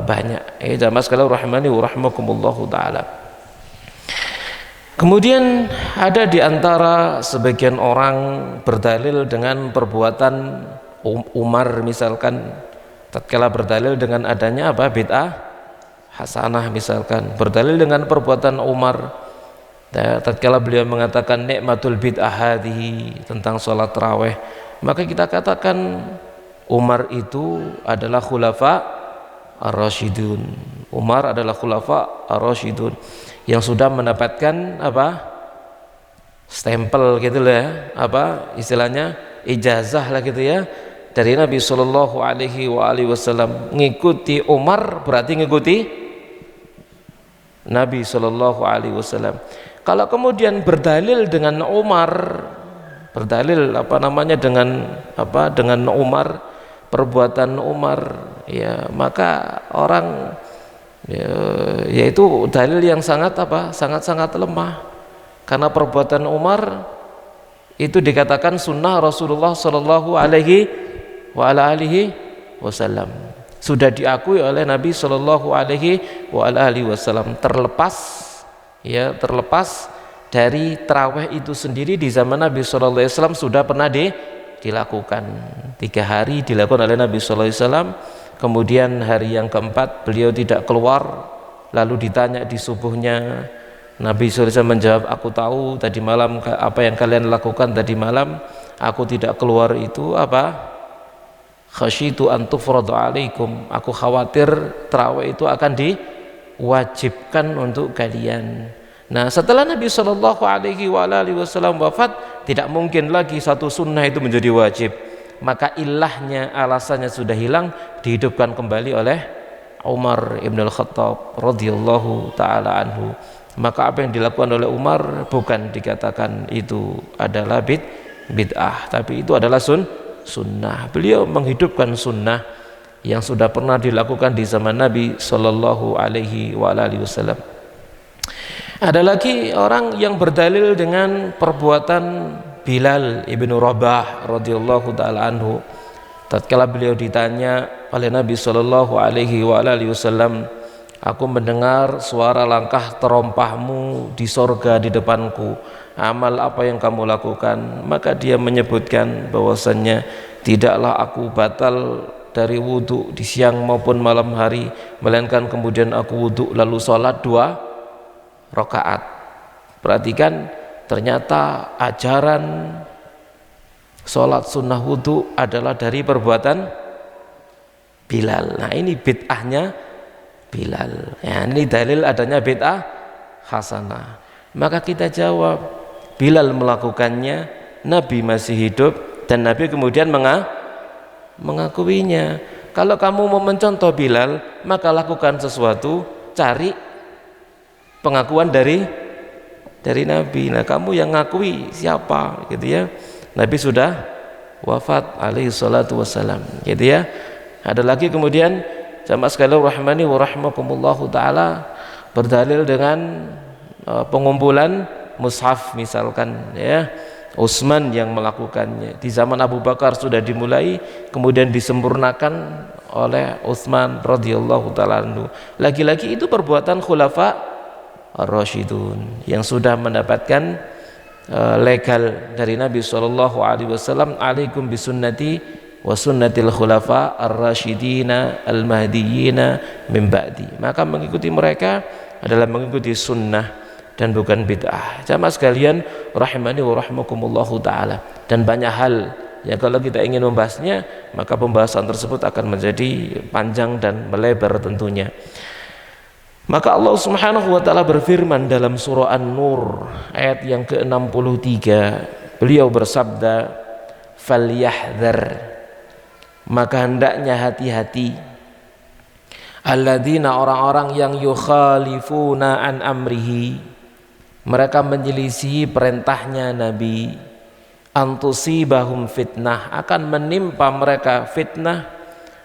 banyak. Jamaah sekalian rahimani wa rahimakumullahu taala. Kemudian ada di antara sebagian orang berdalil dengan perbuatan Umar misalkan tatkala berdalil dengan adanya apa bid'ah hasanah, misalkan berdalil dengan perbuatan Umar tatkala beliau mengatakan nikmatul bid'ah hadhihi tentang sholat tarawih, maka kita katakan Umar itu adalah khulafa ar-rasyidun. Umar adalah khulafa ar-rasyidun yang sudah mendapatkan apa stempel gitu lah ya, apa istilahnya ijazah lah gitu ya dari Nabi Shallallahu Alaihi Wasallam. Ngikuti Umar berarti ngikuti Nabi Shallallahu Alaihi Wasallam. Kalau kemudian berdalil dengan Umar, berdalil apa namanya dengan Umar, perbuatan Umar, ya maka orang yaitu dalil yang sangat sangat lemah, karena perbuatan Umar itu dikatakan sunnah Rasulullah Shallallahu Alaihi Wasallam, sudah diakui oleh Nabi Shallallahu Alaihi Wasallam, terlepas dari tarawih itu sendiri di zaman Nabi Shallallahu Alaihi Wasallam sudah pernah dilakukan 3 hari dilakukan oleh Nabi Shallallahu Alaihi Wasallam. Kemudian hari yang keempat beliau tidak keluar, lalu ditanya di subuhnya, Nabi Shallallahu Alaihi Wasallam menjawab, aku tahu tadi malam apa yang kalian lakukan tadi malam, aku tidak keluar itu apa khasyitu an tufradu alaikum, aku khawatir tarawih itu akan diwajibkan untuk kalian. Nah setelah Nabi Shallallahu Alaihi Wasallam wafat, tidak mungkin lagi satu sunnah itu menjadi wajib, maka ilahnya, alasannya sudah hilang, dihidupkan kembali oleh Umar ibn al-Khattab radhiyallahu ta'ala anhu. Maka apa yang dilakukan oleh Umar bukan dikatakan itu adalah bid'ah, tapi itu adalah sunnah. Beliau menghidupkan sunnah yang sudah pernah dilakukan di zaman Nabi Shallallahu Alaihi Wasallam. Ada lagi orang yang berdalil dengan perbuatan Bilal ibn Rabah radhiyallahu ta'ala anhu. Tatkala beliau ditanya oleh Nabi Shallallahu Alaihi Wasallam, aku mendengar suara langkah terompahmu di sorga di depanku, amal apa yang kamu lakukan? Maka dia menyebutkan bahwasannya tidaklah aku batal dari wudhu di siang maupun malam hari, melainkan kemudian aku wudhu lalu sholat 2 rakaat. Perhatikan, ternyata ajaran sholat sunnah wudhu adalah dari perbuatan Bilal. Nah ini bid'ahnya Bilal ya, ini dalil adanya bid'ah hasanah. Maka kita jawab, Bilal melakukannya, Nabi masih hidup dan Nabi kemudian mengakuinya. Kalau kamu mau mencontoh Bilal, maka lakukan sesuatu, cari pengakuan dari Nabi. Nah kamu yang ngakui siapa gitu ya, Nabi sudah wafat alaihi salatu wassalam gitu ya. Ada lagi kemudian jamaah sekalian rahmani wa rahmakumullahu taala, berdalil dengan pengumpulan mushaf misalkan ya, Utsman yang melakukannya. Di zaman Abu Bakar sudah dimulai, kemudian disempurnakan oleh Utsman radhiyallahu taala anhu. Lagi-lagi itu perbuatan khulafa ar-rasyidun yang sudah mendapatkan legal dari Nabi sallallahu alaihi wasallam, alaikum bisunnati wa sunnatil khulafa ar-rasyidina al-mahdiyina min ba'di. Maka mengikuti mereka adalah mengikuti sunnah dan bukan bid'ah. Jamaah sekalian rahimani wa rahmakumullahu taala. Dan banyak hal yang kalau kita ingin membahasnya, maka pembahasan tersebut akan menjadi panjang dan melebar tentunya. Maka Allah Subhanahu wa taala berfirman dalam surah An-Nur ayat yang ke-63, beliau bersabda, "Falyahdhar", maka hendaknya hati-hati, alladzina, orang-orang yang yukhalifuna an amrihi, mereka menyelisihi perintahnya Nabi, antusibahum fitnah, akan menimpa mereka fitnah,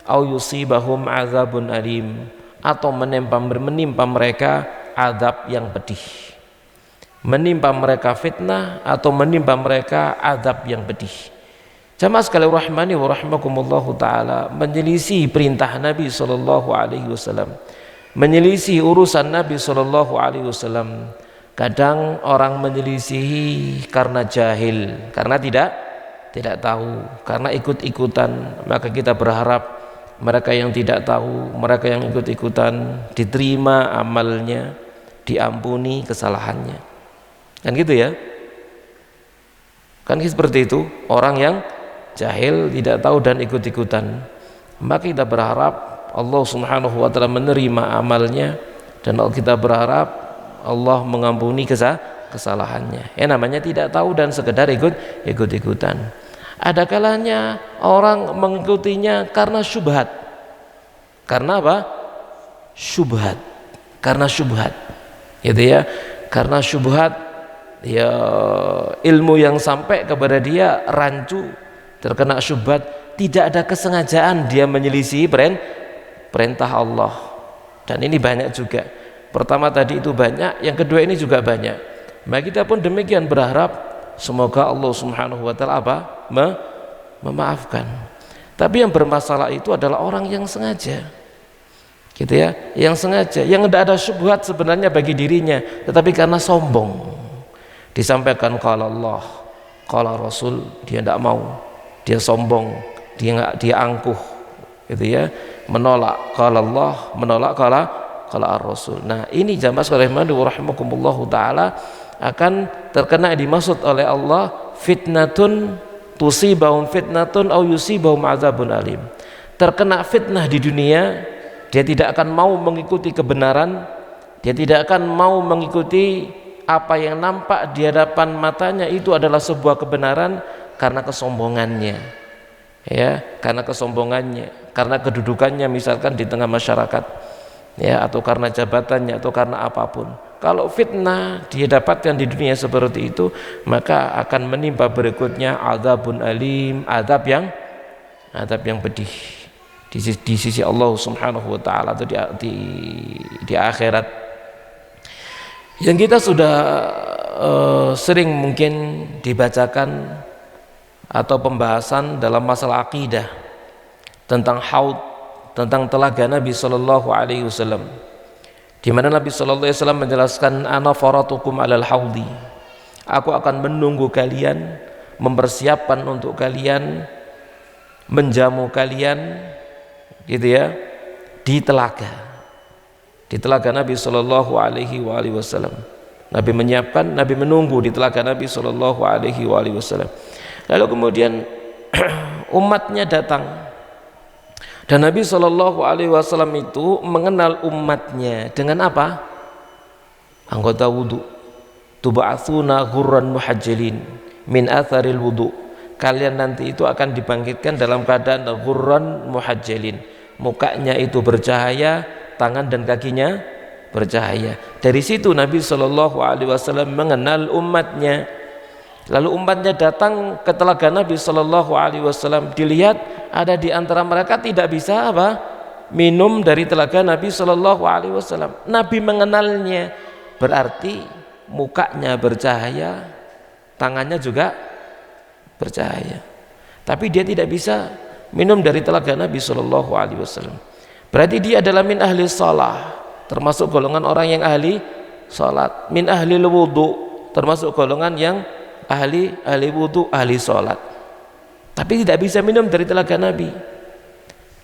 au yusibahum azabun alim, atau menimpa mereka azab yang pedih. Menimpa mereka fitnah atau menimpa mereka azab yang pedih. Jamaah sekalian rahmani wa rahmakumullahu taala, menyelisih perintah Nabi sallallahu alaihi wasallam, menyelisih urusan Nabi sallallahu alaihi wasallam. Kadang orang menyelisihi karena jahil, karena tidak tidak tahu karena ikut-ikutan, maka kita berharap mereka yang tidak tahu, mereka yang ikut-ikutan diterima amalnya, diampuni kesalahannya. Kan gitu ya? Kan seperti itu, orang yang jahil, tidak tahu dan ikut-ikutan, maka kita berharap Allah Subhanahu wa taala menerima amalnya, dan kita berharap Allah mengampuni kesalahannya. Namanya tidak tahu dan sekedar ikut-ikutan. Ada kalanya orang mengikutinya karena syubhat. Karena apa? Syubhat. Karena syubhat. Gitu ya. Karena syubhat, ya ilmu yang sampai kepada dia rancu, terkena syubhat, tidak ada kesengajaan dia menyelisih perintah Allah. Dan ini banyak juga. Pertama tadi itu banyak, yang kedua ini juga banyak. Maka kita pun demikian berharap semoga Allah Subhanahu wa taala memaafkan. Tapi yang bermasalah itu adalah orang yang sengaja. Gitu ya, yang sengaja, yang tidak ada syubhat sebenarnya bagi dirinya, tetapi karena sombong. Disampaikan qala Allah, qala Rasul, dia tidak mau. Dia sombong, dia angkuh. Gitu ya, menolak qala Allah, menolak qala Ar-Rasul. Nah, ini jamaah sekalian rahimakumullah taala akan terkena dimaksud oleh Allah fitnatun tusibahum fitnatun au yusibahum azabun alim. Terkena fitnah di dunia, dia tidak akan mau mengikuti kebenaran, dia tidak akan mau mengikuti apa yang nampak di hadapan matanya itu adalah sebuah kebenaran karena kesombongannya. Ya, karena kesombongannya, karena kedudukannya misalkan di tengah masyarakat. Ya, atau karena jabatannya atau karena apapun. Kalau fitnah dia dapatkan di dunia seperti itu, maka akan menimpa berikutnya azabun alim, azab yang pedih di sisi Allah Subhanahu wa taala atau di akhirat. Yang kita sudah sering mungkin dibacakan atau pembahasan dalam masalah akidah tentang haud, tentang telaga Nabi sallallahu alaihi wasallam, di mana Nabi sallallahu alaihi wasallam menjelaskan ana faratukum alal haudi, aku akan menunggu kalian, mempersiapkan untuk kalian, menjamu kalian, gitu ya, di telaga Nabi sallallahu alaihi wasallam. Nabi menyiapkan, Nabi menunggu di telaga Nabi sallallahu alaihi wasallam. Lalu kemudian umatnya datang. Dan Nabi Shallallahu Alaihi Wasallam itu mengenal umatnya dengan apa? Anggota wudu. Tuba'atsuna ghurran muhajjalin min atharil wudu. Kalian nanti itu akan dibangkitkan dalam keadaan ghurran muhajjalin. Mukanya itu bercahaya, tangan dan kakinya bercahaya. Dari situ Nabi Shallallahu Alaihi Wasallam mengenal umatnya. Lalu umatnya datang ke telaga Nabi Shallallahu Alaihi Wasallam, dilihat ada di antara mereka tidak bisa apa? Minum dari telaga Nabi Shallallahu Alaihi Wasallam. Nabi mengenalnya, berarti mukanya bercahaya, tangannya juga bercahaya. Tapi dia tidak bisa minum dari telaga Nabi Shallallahu Alaihi Wasallam. Berarti dia adalah min ahli shalah, termasuk golongan orang yang ahli salat. Min ahli wudu, termasuk golongan yang ahli wudu, ahli sholat, tapi tidak bisa minum dari telaga Nabi.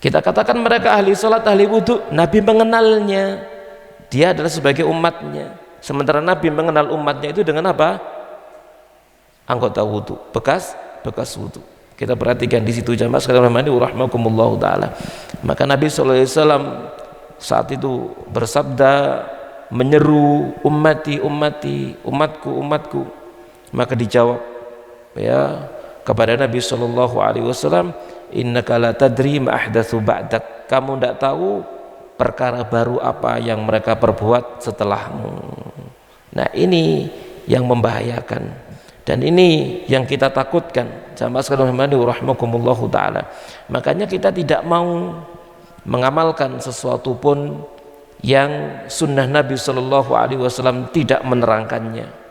Kita katakan mereka ahli sholat, ahli wudu. Nabi mengenalnya, dia adalah sebagai umatnya. Sementara Nabi mengenal umatnya itu dengan apa? Anggota wudu, bekas wudu. Kita perhatikan di situ jamaah sekalian rahimakumullah taala. Maka Nabi sallallahu alaihi wasallam saat itu bersabda, menyeru ummati, umatku. Maka dijawab ya kepada Nabi sallallahu alaihi wasallam, innaka la tadri ma ahdatsu ba'dak. Kamu tidak tahu perkara baru apa yang mereka perbuat setelahmu. Nah, ini yang membahayakan dan ini yang kita takutkan. Jamaah sekalian rahimakumullah taala. Makanya kita tidak mau mengamalkan sesuatu pun yang sunnah Nabi sallallahu alaihi wasallam tidak menerangkannya.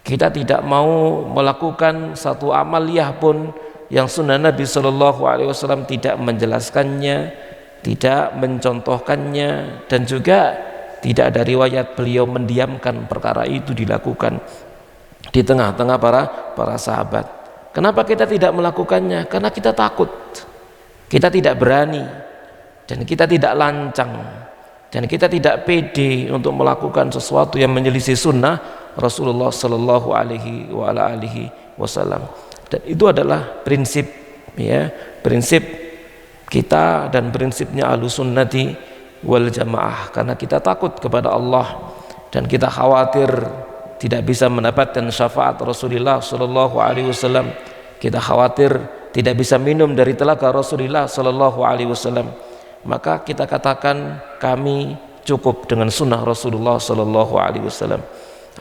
Kita tidak mau melakukan satu amaliyah pun yang sunnah Nabi Shallallahu Alaihi Wasallam tidak menjelaskannya, tidak mencontohkannya, dan juga tidak ada riwayat beliau mendiamkan perkara itu dilakukan di tengah-tengah para sahabat. Kenapa kita tidak melakukannya? Karena kita takut, kita tidak berani, dan kita tidak lancang, dan kita tidak pede untuk melakukan sesuatu yang menyelisih sunnah Rasulullah Sallallahu Alaihi Wasallam. Dan itu adalah prinsip, ya, prinsip kita dan prinsipnya Ahlussunnati wal Jamaah. Karena kita takut kepada Allah dan kita khawatir tidak bisa mendapatkan syafaat Rasulullah Sallallahu Alaihi Wasallam. Kita khawatir tidak bisa minum dari telaga Rasulullah Sallallahu Alaihi Wasallam. Maka kita katakan kami cukup dengan sunnah Rasulullah Sallallahu Alaihi Wasallam.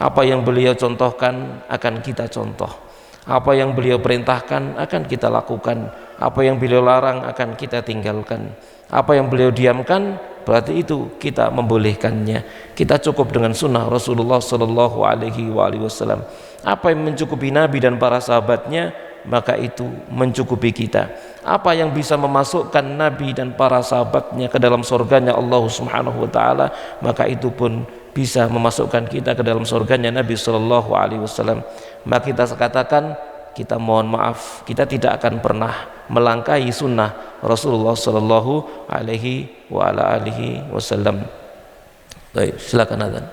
Apa yang beliau contohkan akan kita contoh. Apa yang beliau perintahkan akan kita lakukan. Apa yang beliau larang akan kita tinggalkan. Apa yang beliau diamkan, berarti itu kita membolehkannya. Kita cukup dengan sunnah Rasulullah Sallallahu Alaihi Wasallam. Apa yang mencukupi Nabi dan para sahabatnya, maka itu mencukupi kita. Apa yang bisa memasukkan Nabi dan para sahabatnya ke dalam surganya Allah Subhanahu wa taala, maka itu pun bisa memasukkan kita ke dalam surganya Nabi Sallallahu Alaihi Wasallam. Maka kita katakan, kita mohon maaf, kita tidak akan pernah melangkahi sunnah Rasulullah Sallallahu Alaihi Wasallam. Baik, silakan adzan.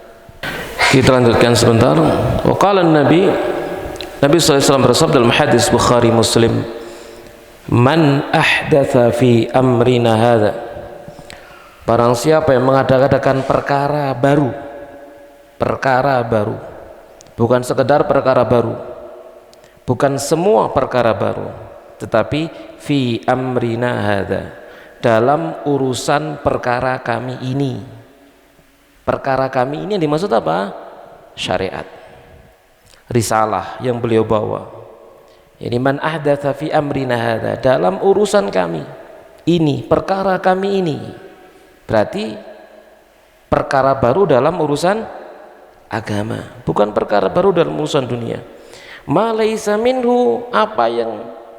Kita lanjutkan sebentar. Wa qala Nabi SAW bersabda dalam hadis Bukhari Muslim, man ahdatha fi amrina hadza, barang siapa yang mengadakan perkara baru, bukan sekedar perkara baru, bukan semua perkara baru, tetapi fi amrina hadza, dalam urusan perkara kami ini. Perkara kami ini yang dimaksud apa? Syariat, risalah yang beliau bawa. Ini man ahdatsa fi amrina hadza, dalam urusan kami ini, perkara kami ini. Berarti perkara baru dalam urusan agama, bukan perkara baru dalam urusan dunia. Ma laisa minhu, apa yang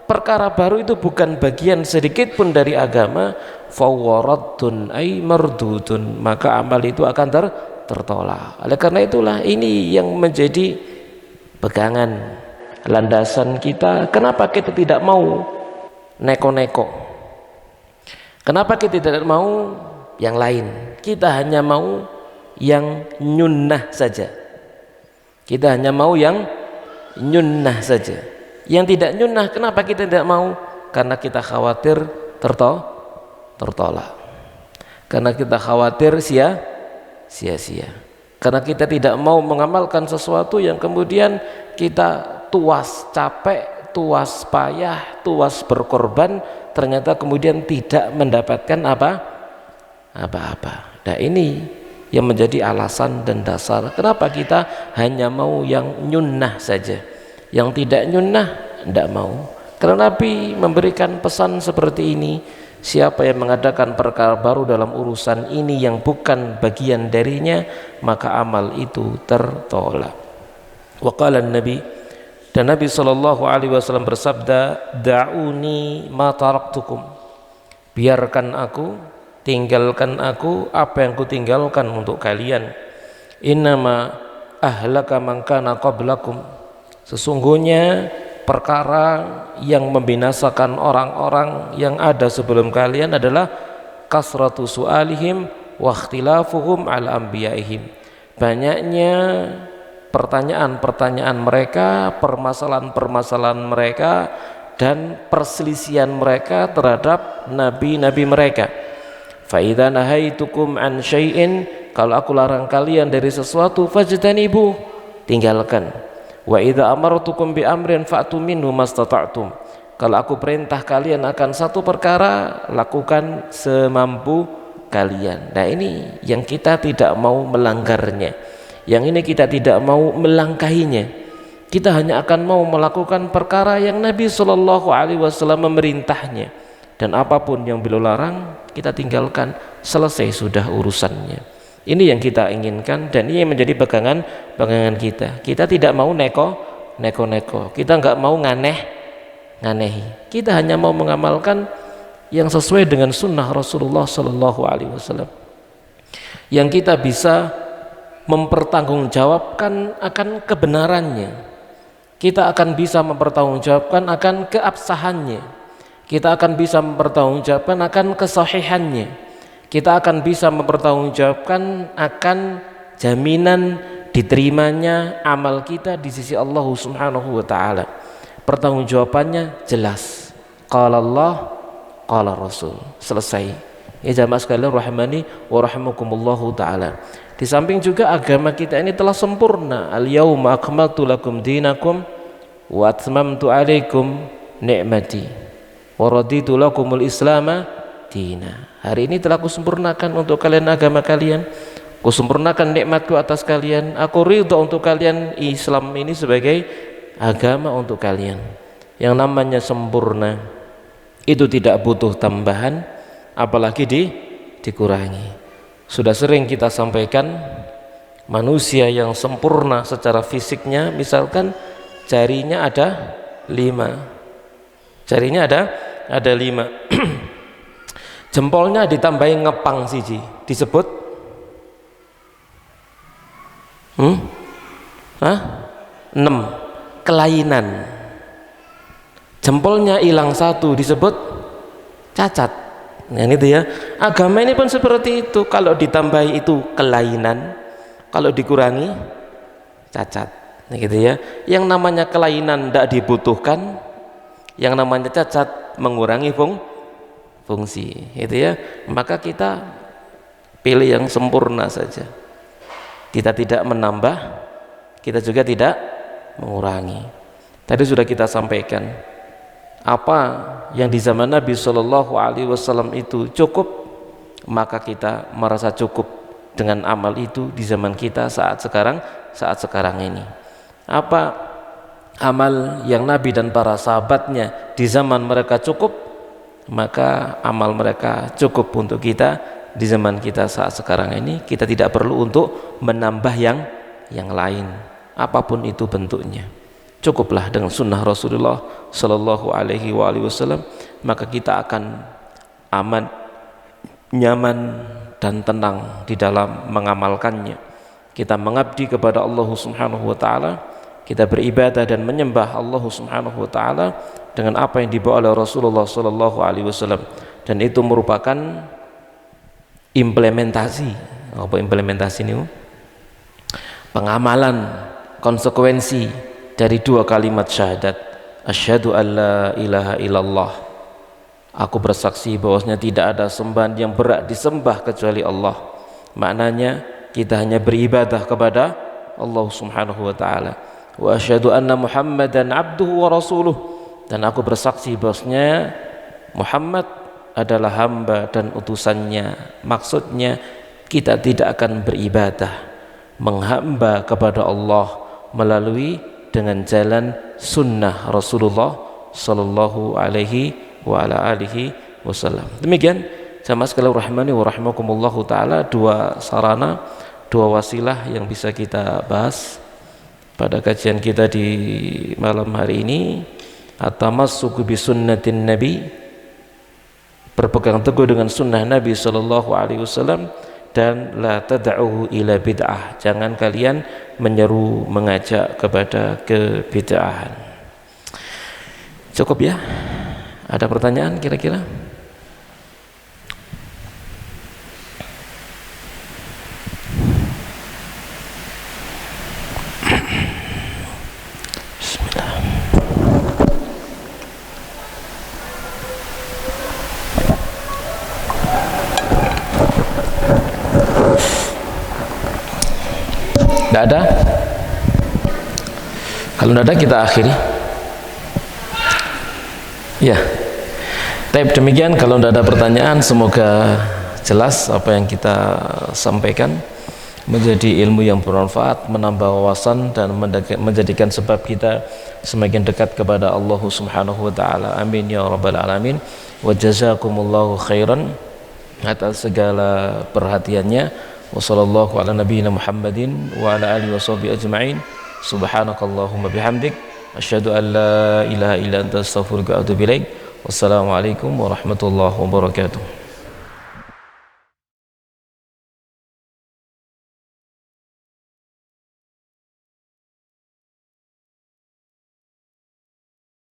perkara baru itu bukan bagian sedikit pun dari agama, fawaradun ay mardudun, maka amal itu akan tertolak. Oleh karena itulah ini yang menjadi pegangan, landasan kita. Kenapa kita tidak mau neko-neko? Kenapa kita tidak mau yang lain? Kita hanya mau yang nyunnah saja. Kita hanya mau yang nyunnah saja. Yang tidak nyunnah, kenapa kita tidak mau? Karena kita khawatir tertolak. Karena kita khawatir sia-sia. Karena kita tidak mau mengamalkan sesuatu yang kemudian kita tuas capek, tuas payah, tuas berkorban, ternyata kemudian tidak mendapatkan apa-apa. Nah, ini yang menjadi alasan dan dasar kenapa kita hanya mau yang nyunnah saja. Yang tidak nyunnah tidak mau. Karena Nabi memberikan pesan seperti ini, siapa yang mengadakan perkara baru dalam urusan ini yang bukan bagian darinya, maka amal itu tertolak. Wa qala Nabi, dan Nabi sallallahu alaihi wasallam bersabda, da'uni ma taraktukum, biarkan aku, tinggalkan aku apa yang kutinggalkan untuk kalian. Innama ahlaka man kana qablakum, sesungguhnya perkara yang membinasakan orang-orang yang ada sebelum kalian adalah kasratu su'alihim wa ikhtilafuhum ala anbiyaihim, banyaknya pertanyaan-pertanyaan mereka, permasalahan-permasalahan mereka, dan perselisihan mereka terhadap nabi-nabi mereka. Fa idza nahaitukum an syai'in, kalau aku larang kalian dari sesuatu, fajtanibu, tinggalkan. Wa idza amartukum bi amrin fa'tu minhu mastata'tum, kalau aku perintah kalian akan satu perkara, lakukan semampu kalian. Nah, ini yang kita tidak mau melanggarnya, yang ini kita tidak mau melangkahinya. Kita hanya akan mau melakukan perkara yang Nabi Shallallahu Alaihi Wasallam memerintahnya, dan apapun yang beliau larang kita tinggalkan, selesai sudah urusannya. Ini yang kita inginkan, dan ini yang menjadi pegangan kita. Kita tidak mau neko-neko, kita nggak mau nganehi. Kita hanya mau mengamalkan yang sesuai dengan sunnah Rasulullah Sallallahu Alaihi Wasallam, yang kita bisa mempertanggungjawabkan akan kebenarannya. kita akan bisa mempertanggungjawabkan akan keabsahannya, kita akan bisa mempertanggungjawabkan akan kesahihannya, kita akan bisa mempertanggungjawabkan akan jaminan diterimanya amal kita di sisi Allah Subhanahu wa taala. Pertanggungjawabannya jelas. Qala Allah, qala Rasul. Selesai. Ya jamaah sekalian rahimani wa rahimakumullahu taala. Di samping juga agama kita ini telah sempurna. Al-yauma akmaltu lakum dinakum wa atmamtu alaikum ni'mati wa raditu lakumul islama dina. Hari ini telah kusempurnakan untuk kalian agama kalian, kusempurnakan nikmatku atas kalian, aku ridha untuk kalian Islam ini sebagai agama untuk kalian. Yang namanya sempurna itu tidak butuh tambahan, apalagi dikurangi. Sudah sering kita sampaikan, manusia yang sempurna secara fisiknya, misalkan jarinya ada 5, jarinya ada 5 jempolnya ditambahin ngepang siji, disebut 6 kelainan. Jempolnya hilang 1 disebut cacat. Nah itu ya, agama ini pun seperti itu. Kalau ditambahi itu kelainan, kalau dikurangi cacat. Nah gitu ya, yang namanya kelainan tidak dibutuhkan, yang namanya cacat mengurangi fungsi, itu ya. Maka kita pilih yang sempurna saja. Kita tidak menambah, kita juga tidak mengurangi. Tadi sudah kita sampaikan, apa yang di zaman Nabi Shallallahu Alaihi Wasallam itu cukup, maka kita merasa cukup dengan amal itu di zaman kita saat sekarang ini. Apa amal yang Nabi dan para sahabatnya di zaman mereka cukup, maka amal mereka cukup untuk kita di zaman kita saat sekarang ini. Kita tidak perlu untuk menambah yang lain, apapun itu bentuknya. Cukuplah dengan sunnah Rasulullah Sallallahu Alaihi Wasallam, maka kita akan aman, nyaman dan tenang di dalam mengamalkannya. Kita mengabdi kepada Allah Subhanahu Wa Taala, kita beribadah dan menyembah Allah Subhanahu Wa Taala dengan apa yang dibawa oleh Rasulullah Sallallahu Alaihi Wasallam, dan itu merupakan implementasi. Apa implementasi ini? Pengamalan, konsekuensi dari 2 kalimat syahadat, asyhadu alla ilaha illallah, aku bersaksi bahwasanya tidak ada sembahan yang berhak disembah kecuali Allah. Maknanya kita hanya beribadah kepada Allah Subhanahu wa taala. Wa asyhadu anna Muhammadan abduhu wa rasuluh, dan aku bersaksi bahwasanya Muhammad adalah hamba dan utusannya. Maksudnya kita tidak akan beribadah, menghamba kepada Allah melalui dengan jalan sunnah Rasulullah Sallallahu Alaihi wa ala alihi wasallam. Demikian jamaah sekalian rahimani wa rahimakumullahu taala, 2 sarana, 2 wasilah yang bisa kita bahas pada kajian kita di malam hari ini. At-tamassuku bi sunnatin nabi, berpegang teguh dengan sunnah Nabi Sallallahu Alaihi Wasallam, dan la tad'uhu ila bid'ah, jangan kalian menyeru, mengajak kepada kebid'ahan. Cukup ya? Ada pertanyaan kira-kira? Tidak ada? Kalau tidak ada kita akhiri. Ya, tapi demikian, kalau tidak ada pertanyaan, semoga jelas apa yang kita sampaikan, menjadi ilmu yang bermanfaat, menambah wawasan, dan menjadikan sebab kita semakin dekat kepada Allah Subhanahu wa taala. Amin ya rabbal alamin. Wa jazakumullahu khairan atas segala perhatiannya. Wassallallahu ala nabiyyina Muhammadin wa ala alihi washabihi ajma'in. Subhanakallahumma bihamdik, asyhadu an la ilaha illa anta astaghfiruka wa atubu ilaik. Wassalamualaikum warahmatullahi wabarakatuh.